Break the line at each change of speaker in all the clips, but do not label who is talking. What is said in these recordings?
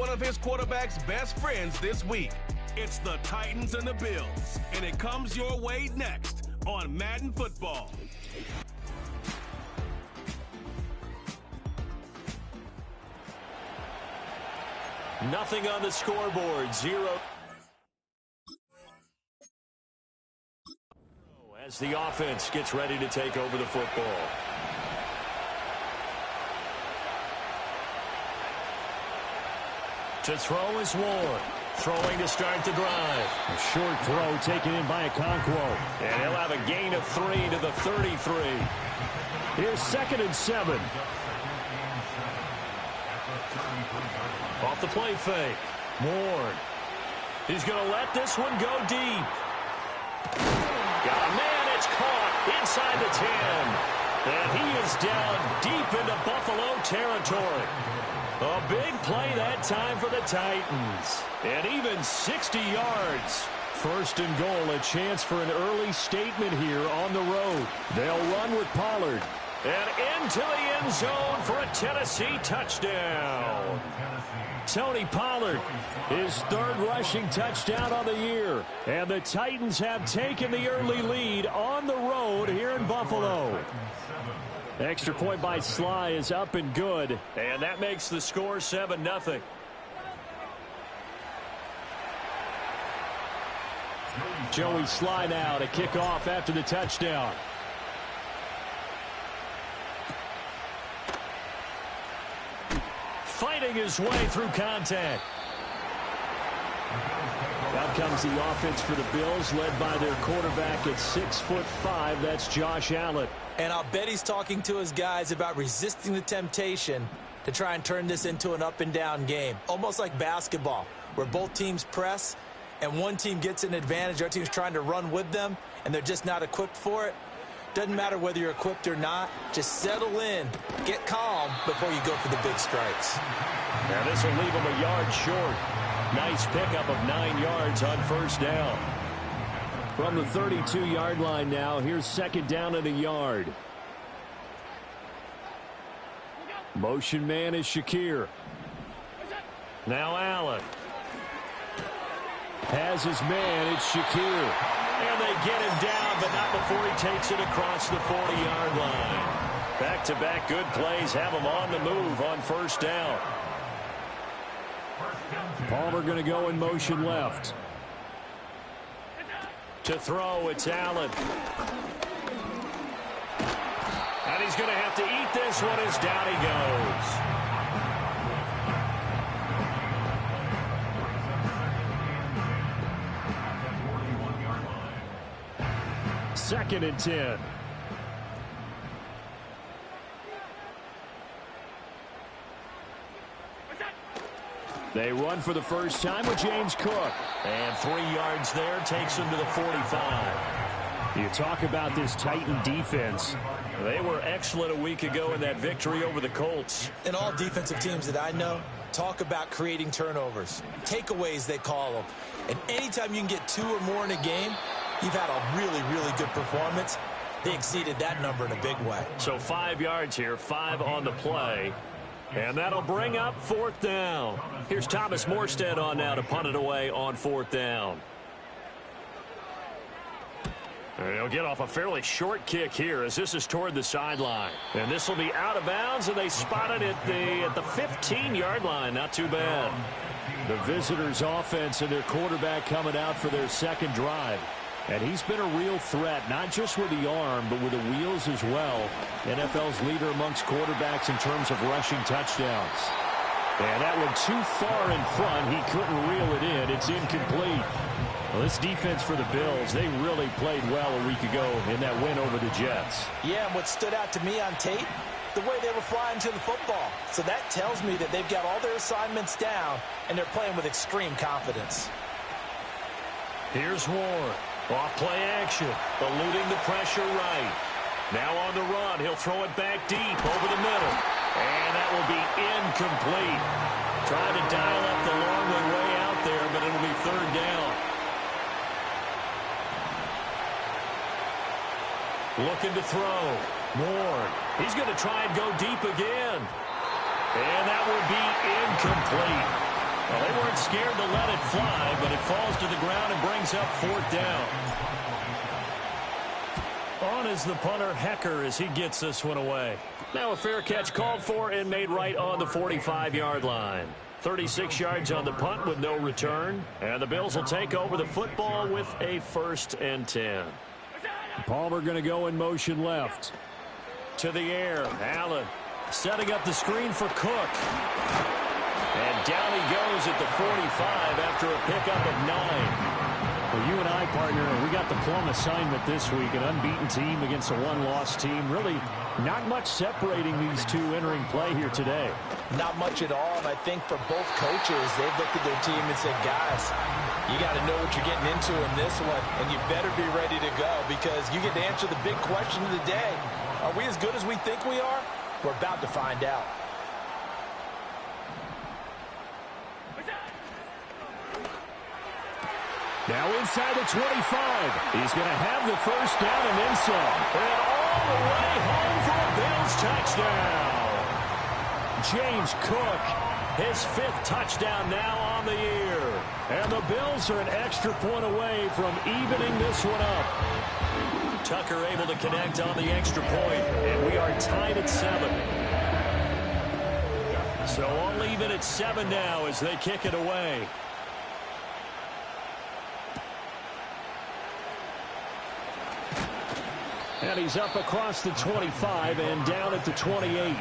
one of his quarterback's best friends this week. It's the Titans and the Bills, and it comes your way next on Madden Football.
Nothing on the scoreboard, 0. As the offense gets ready to take over the football. To throw is Ward. Throwing to start the drive.
A short throw taken in by Okonkwo.
And he'll have a gain of 3 to the 33.
Here's 2nd and 7.
Off the play fake. Ward. He's going to let this one go deep. Got a man. It's caught inside the 10. And he is down deep into Buffalo territory. A big play that time for the Titans. And even 60 yards.
1st and goal, a chance for an early statement here on the road. They'll run with Pollard.
And into the end zone for a Tennessee touchdown.
Tony Pollard, his 3rd rushing touchdown of the year. And the Titans have taken the early lead on the road here in Buffalo. Extra point by Sly is up and good.
And that makes the score 7-0.
Joey Sly now to kick off after the touchdown.
Fighting his way through contact.
Out comes the offense for the Bills, led by their quarterback at 6'5". That's Josh Allen.
And I'll bet he's talking to his guys about resisting the temptation to try and turn this into an up-and-down game. Almost like basketball, where both teams press, and one team gets an advantage, the other team's trying to run with them, and they're just not equipped for it. Doesn't matter whether you're equipped or not. Just settle in, get calm before you go for the big strikes.
Now this will leave him a yard short. Nice pickup of 9 yards on 1st down.
From the 32-yard line now, here's 2nd down and a yard. Motion man is Shakir.
Now Allen.
Has his man, it's Shakir.
And they get him down, but not before he takes it across the 40-yard line. Back-to-back good plays have him on the move on 1st down.
Palmer going to go in motion left.
To throw, it's Allen. And he's going to have to eat this one as down he goes.
2nd and 10. They run for the first time with James Cook.
And 3 yards there takes him to the 45.
You talk about this Titan defense.
They were excellent a week ago in that victory over the Colts.
And all defensive teams that I know talk about creating turnovers. Takeaways, they call them. And anytime you can get 2 or more in a game, you've had a really, really good performance. They exceeded that number in a big way.
So 5 yards here, 5 on the play. And that'll bring up 4th down. Here's Thomas Morstead on now to punt it away on 4th down. And he'll get off a fairly short kick here as this is toward the sideline. And this will be out of bounds, and they spot it at the 15-yard line. Not too bad.
The visitors' offense and their quarterback coming out for their 2nd drive. And he's been a real threat, not just with the arm, but with the wheels as well. NFL's leader amongst quarterbacks in terms of rushing touchdowns. And that one too far in front. He couldn't reel it in. It's incomplete. Well, this defense for the Bills, they really played well a week ago in that win over the Jets.
Yeah, and what stood out to me on tape, the way they were flying to the football. So that tells me that they've got all their assignments down, and they're playing with extreme confidence.
Here's Ward. Off play action, eluding the pressure right. Now on the run, he'll throw it back deep over the middle. And that will be incomplete. Trying to dial up the long way out there, but it'll be 3rd down. Looking to throw. Ward. He's going to try and go deep again. And that will be incomplete. Well, they weren't scared to let it fly, but it falls to the ground and brings up 4th down. On is the punter, Hecker, as he gets this one away. Now a fair catch called for and made right on the 45-yard line. 36 yards on the punt with no return. And the Bills will take over the football with a 1st and 10.
Palmer going to go in motion left.
To the air. Allen setting up the screen for Cook. And down he goes at the 45 after a pickup of 9.
Well, you and I, partner, we got the plum assignment this week. An unbeaten team against a one-loss team. Really not much separating these two entering play here today.
Not much at all, and I think for both coaches, they've looked at their team and said, guys, you got to know what you're getting into in this one, and you better be ready to go because you get to answer the big question of the day. Are we as good as we think we are? We're about to find out.
Now inside the 25. He's going to have the 1st down and then some.
And all the way home for a Bills touchdown.
James Cook,
his 5th touchdown now on the year.
And the Bills are an extra point away from evening this one up.
Tucker able to connect on the extra point, and we are tied at 7. So all even at 7 now as they kick it away.
And he's up across the 25 and down at the 28.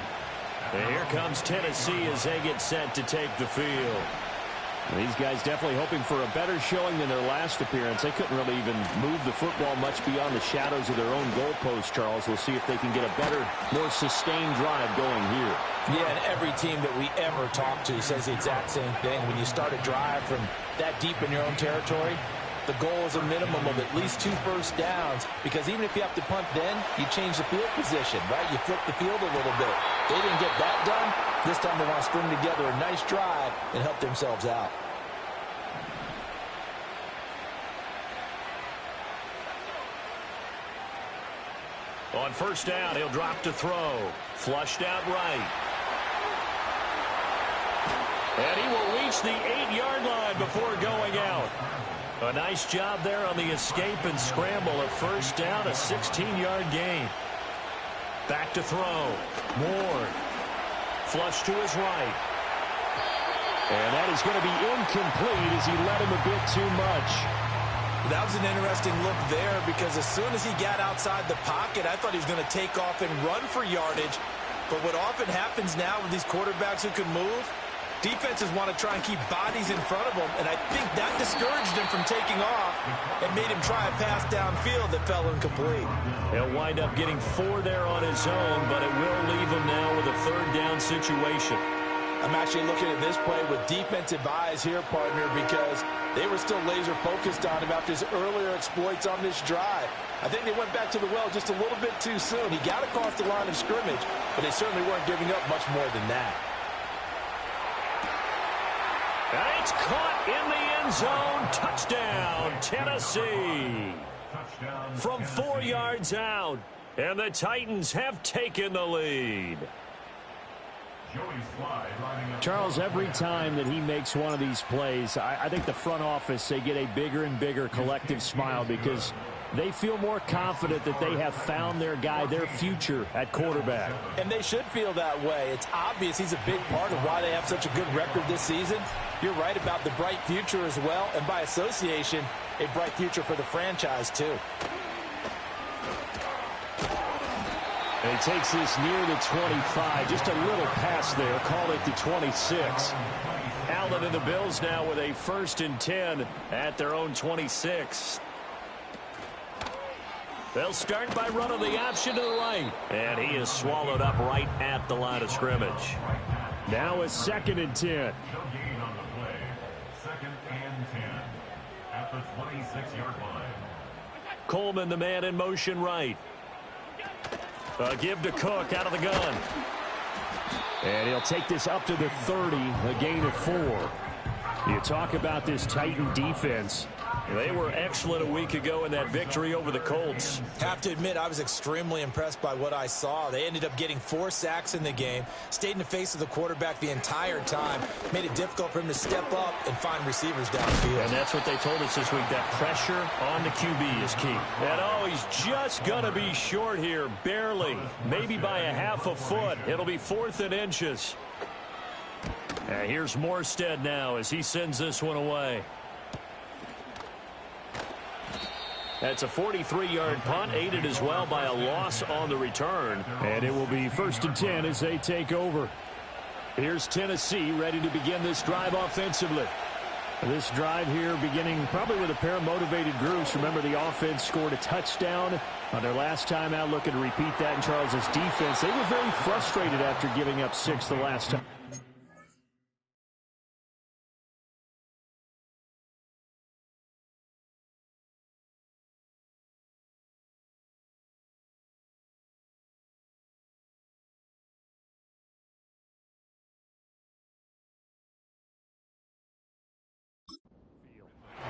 And here comes Tennessee as they get set to take the field.
These guys definitely hoping for a better showing than their last appearance. They couldn't really even move the football much beyond the shadows of their own goalpost, Charles. We'll see if they can get a better, more sustained drive going here.
Yeah, and every team that we ever talk to says the exact same thing. When you start a drive from that deep in your own territory, the goal is a minimum of at least 2 first downs, because even if you have to punt then, you change the field position, right? You flip the field a little bit. They didn't get that done. This time they want to string together a nice drive and help themselves out.
On 1st down, he'll drop to throw. Flushed out right. And he will reach the 8-yard line before going out. A nice job there on the escape and scramble. A 1st down, a 16-yard gain. Back to throw. Moore. Flush to his right.
And that is going to be incomplete as he led him a bit too much.
That was an interesting look there because as soon as he got outside the pocket, I thought he was going to take off and run for yardage. But what often happens now with these quarterbacks who can move, defenses want to try and keep bodies in front of them, and I think that discouraged him from taking off and made him try a pass downfield that fell incomplete.
He'll wind up getting 4 there on his own, but it will leave him now with a 3rd down situation.
I'm actually looking at this play with defensive eyes here, partner, because they were still laser focused on him after his earlier exploits on this drive. I think they went back to the well just a little bit too soon. He got across the line of scrimmage, but they certainly weren't giving up much more than that.
And it's caught in the end zone. Touchdown, Tennessee. From 4 yards out. And the Titans have taken the lead.
Charles, every time that he makes one of these plays, I think the front office, they get a bigger and bigger collective smile because they feel more confident that they have found their guy, their future at quarterback.
And they should feel that way. It's obvious he's a big part of why they have such a good record this season. You're right about the bright future as well, and by association, a bright future for the franchise too.
And he takes this near the 25. Just a little pass there. Call it the 26.
Allen and the Bills now with a 1st and 10 at their own 26. They'll start by running the option to the right. And he is swallowed up right at the line of scrimmage.
Now a 2nd and 10.
2nd and 10 at the 26-yard line.
Coleman, the man in motion right. A give to Cook out of the gun.
And he'll take this up to the 30, a gain of 4. You talk about this Titan defense. They were excellent a week ago in that victory over the Colts.
Have to admit, I was extremely impressed by what I saw. They ended up getting 4 sacks in the game, stayed in the face of the quarterback the entire time, made it difficult for him to step up and find receivers downfield.
And that's what they told us this week, that pressure on the QB is key. And oh, he's just going to be short here, barely, maybe by a half a foot. It'll be 4th and inches. And here's Morstead now as he sends this one away. That's a 43-yard punt, aided as well by a loss on the return. And it will be 1st and 10 as they take over. Here's Tennessee ready to begin this drive offensively. This drive here beginning probably with a pair of motivated groups. Remember, the offense scored a touchdown on their last time out, looking to repeat that in Charles's defense. They were very frustrated after giving up 6 the last time.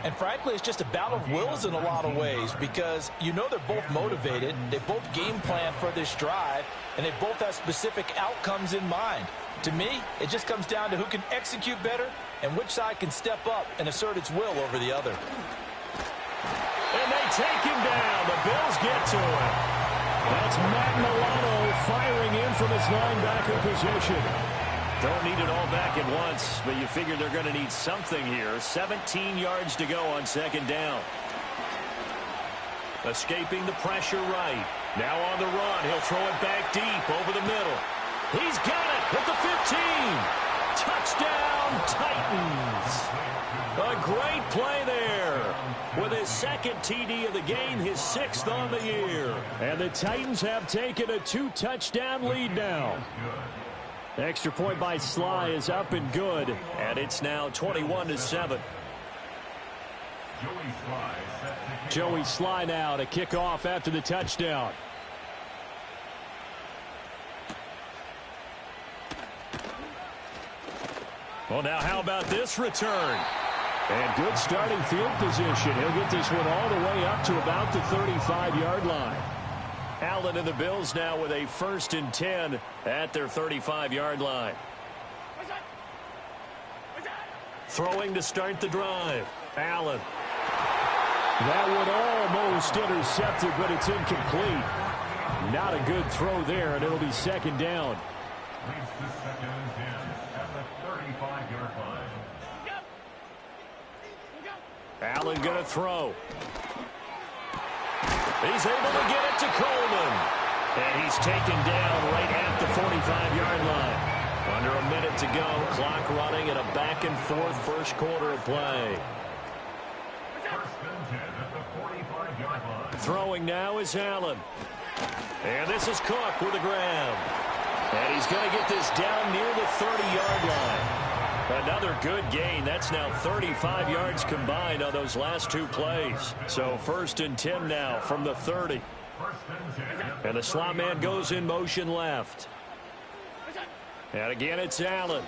And frankly, it's just a battle of wills in a lot of ways because you know they're both motivated, they both game plan for this drive, and they both have specific outcomes in mind. To me, it just comes down to who can execute better and which side can step up and assert its will over the other.
And they take him down. The Bills get to him. That's Matt Milano firing in from his linebacker position. Don't need it all back at once, but you figure they're going to need something here. 17 yards to go on 2nd down. Escaping the pressure right. Now on the run. He'll throw it back deep over the middle. He's got it at the 15. Touchdown, Titans. A great play there. With his 2nd TD of the game, his 6th on the year. And the Titans have taken a 2-touchdown lead now. The extra point by Sly is up and good, and it's now 21-7. Joey Sly now to kick off after the touchdown. Well, now how about this return? And good starting field position. He'll get this one all the way up to about the 35-yard line. Allen and the Bills now with a 1st and 10 at their 35-yard line. Throwing to start the drive. Allen. That one almost intercepted, but it's incomplete. Not a good throw there, and it'll be 2nd down. Allen going to throw. He's able to get it to Coleman. And he's taken down right at the 45-yard line. Under a minute to go. Clock running at a back-and-forth first quarter of play. Throwing now is Allen. And this is Cook with a grab. And he's going to get this down near the 30-yard line. Another good gain. That's now 35 yards combined on those last 2 plays. So 1st and 10 now from the 30. And the slot man goes in motion left. And again, it's Allen.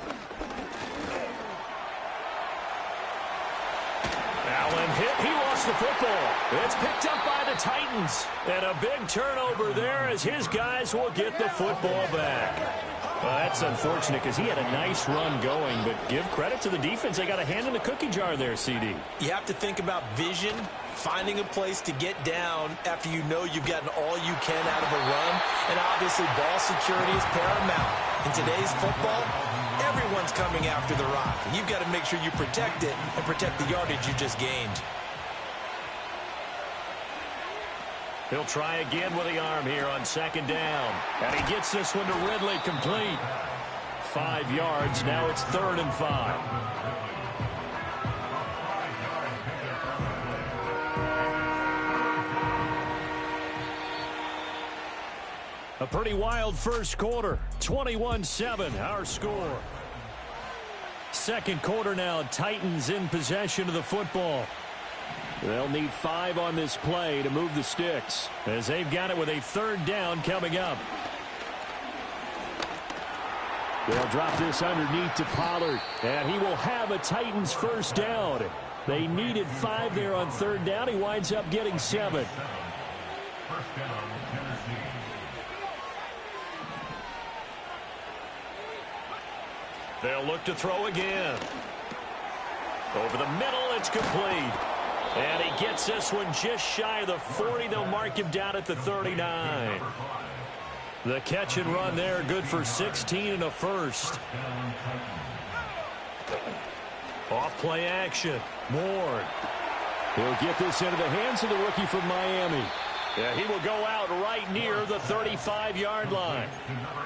Allen hit. He lost the football. It's picked up by the Titans. And a big turnover there as his guys will get the football back. Well, that's unfortunate because he had a nice run going, but give credit to the defense. They got a hand in the cookie jar there, CD.
You have to think about vision, finding a place to get down after you know you've gotten all you can out of a run, and obviously ball security is paramount. In today's football, everyone's coming after the rock. You've got to make sure you protect it and protect the yardage you just gained.
He'll try again with the arm here on 2nd down. And he gets this one to Ridley complete. 5 yards. Now it's 3rd and 5. A pretty wild first quarter. 21-7, our score. 2nd quarter now. Titans in possession of the football. They'll need 5 on this play to move the sticks as they've got it with a 3rd down coming up. They'll drop this underneath to Pollard, and he will have a Titans first down. They needed 5 there on third down. He winds up getting 7.
First down, Tennessee.
They'll look to throw again. Over the middle, it's complete. And he gets this one just shy of the 40. They'll mark him down at the 39. The catch and run there, good for 16 and a first. Off play action. Ward.
He'll get this into the hands of the rookie from Miami.
Yeah, he will go out right near the 35-yard line.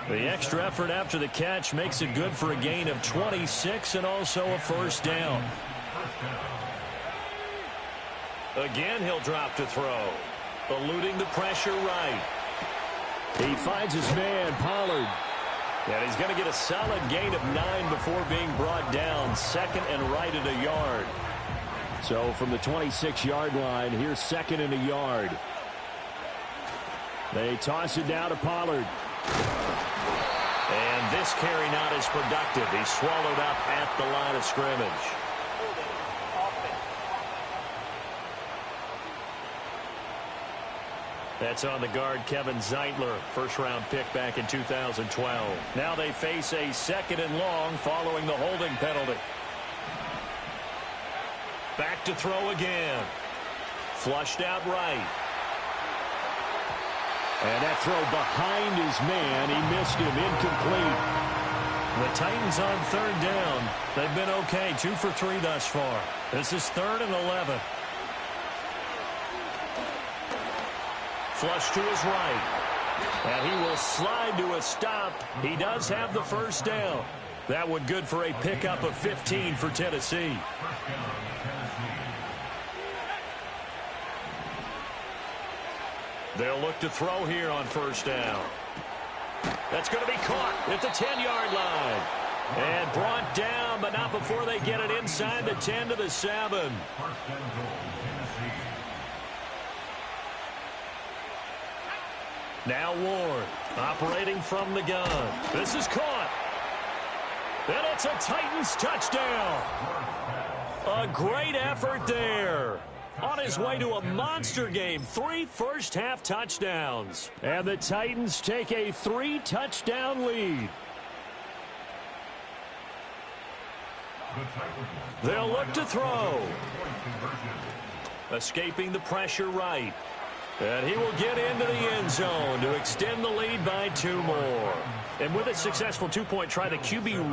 The extra effort after the catch makes it good for a gain of 26 and also a first down. Again, he'll drop to throw. Eluding the pressure right.
He finds his man, Pollard.
And he's going to get a solid gain of 9 before being brought down. Second and right at a yard.
So from the 26-yard line, here's second and a yard. They toss it down to Pollard.
And this carry not as productive. He's swallowed up at the line of scrimmage. That's on the guard, Kevin Zeitler, first-round pick back in 2012. Now they face a second and long following the holding penalty. Back to throw again. Flushed out right.
And that throw behind his man. He missed him. Incomplete.
The Titans on third down. They've been okay. 2 for 3 thus far. This is 3rd and 11. Flush to his right. And he will slide to a stop. He does have the first down. That one good for a pickup of 15 for Tennessee. They'll look to throw here on first down. That's going to be caught at the 10-yard line. And brought down, but not before they get it inside the 10 to the 7. Now Ward operating from the gun. This is caught. And it's a Titans touchdown. A great effort there. On his way to a monster game, 3 first-half touchdowns. And the Titans take a 3-touchdown lead. They'll look to throw. Escaping the pressure right. And he will get into the end zone to extend the lead by 2 more. And with a successful 2-point try, the QB